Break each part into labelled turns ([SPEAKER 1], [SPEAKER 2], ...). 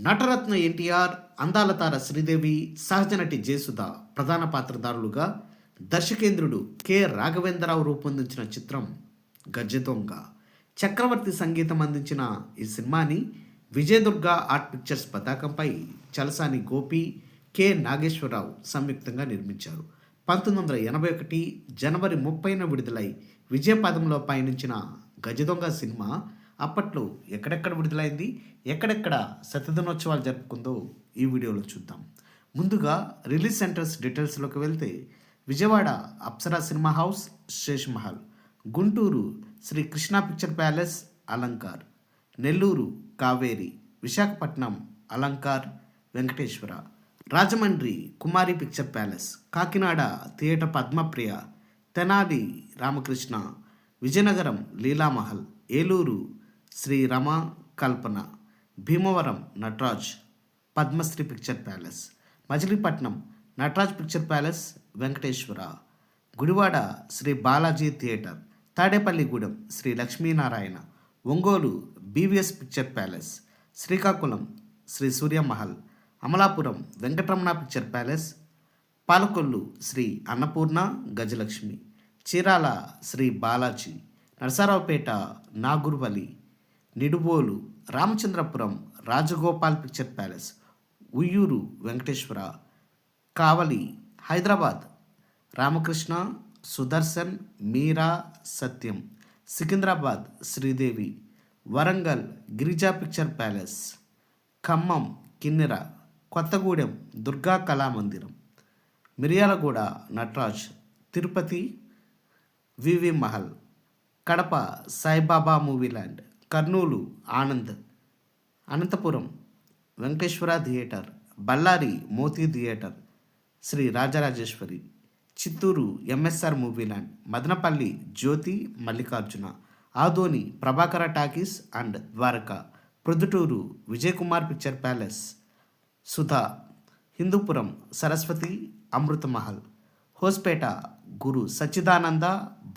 [SPEAKER 1] నటరత్న ఎన్టీఆర్, అందాల తార శ్రీదేవి, సహజ నటి జయసుధ ప్రధాన పాత్రధారులుగా దర్శకేంద్రుడు కె రాఘవేంద్రరావు రూపొందించిన చిత్రం గజదొంగ. చక్రవర్తి సంగీతం అందించిన ఈ సినిమాని విజయదుర్గ ఆర్ట్ పిక్చర్స్ పతాకంపై చలసాని గోపి, కె నాగేశ్వరరావు సంయుక్తంగా నిర్మించారు. 1981 జనవరి 30న విడుదలై విజయపథంలో పయనించిన గజదొంగ సినిమా అప్పట్లో ఎక్కడెక్కడ విడుదలైంది, ఎక్కడెక్కడ శతదినోత్సవాలు జరుపుకుందో ఈ వీడియోలో చూద్దాం. ముందుగా రిలీజ్ సెంటర్స్ డీటెయిల్స్లోకి వెళ్తే Vijayawada Apsara cinema house, Sesh Mahal. Guntur Sri Krishna picture palace, Alankar. Nellore Kaveri. Visakhapatnam Alankar, Venkateswara. Rajahmundry Kumari picture palace. Kakinada theatre Padmapriya. Tenali Ramakrishna. Vizianagaram Leelamahal. Eluru Sri Rama Kalpana. Bhimavaram Nataraj, Padmasri picture palace. Machilipatnam Nataraj picture palace, Venkateswara. Gudivada Sri Balaji theatre. Tadepalligudem Sri Lakshminarayana. Ongole BVS picture palace. Srikakulam Sri Suryamahal. Amalapuram Venkataramana picture palace. Palakollu Sri Annapurna Gajalakshmi. Chirala Shri Balaji. Narasaraopet Nagurvali. Nidubolu Ramachandrapuram Rajagopal picture palace. Uyyuru Venkateswara. Kavali Hyderabad Ramakrishna, Sudarshan, Meera, Satyam. Secunderabad Sridevi. Warangal Girija picture palace. Khammam Kinnera. Kothagudem Durga Kalamandiram. Miryalaguda Nataraj. Tirupati VV Mahal. Kadapa Saibaba movie land. Kurnool Anand. Anantapuram Venkateswara theatre. Bellary Moti theatre, Sri Rajarajeswari. Chittoor MSR movie land. Madanapalle Jyothi Mallikarjuna. Adoni Prabhakara talkies and Dwaraka. Proddatur Vijayakumar picture palace, Sudha. Hindupuram Saraswati Amruthamahal. Hospet Guru Sachidananda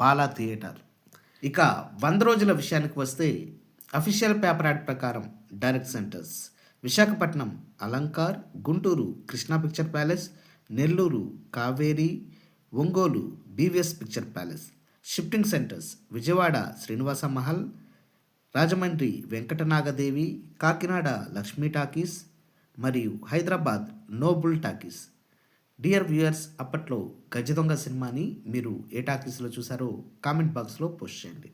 [SPEAKER 1] Bala theatre. ఇక 100 రోజుల విషయానికి వస్తే official paper ad ప్రకారం direct centres Visakhapatnam Alankar, Guntur Krishna picture palace, Nellore Kaveri, Ongole BVS picture palace. Shifting centres Vijayawada Srinivasa Mahal, Rajahmundry Venkatanagadevi, Kakinada Lakshmi talkies మరియు Hyderabad noble talkies. Dear viewers, అప్పట్లో గజదొంగ సినిమాని మీరు ఏ టాకీస్లో చూసారో కామెంట్ బాక్స్లో పోస్ట్ చేయండి.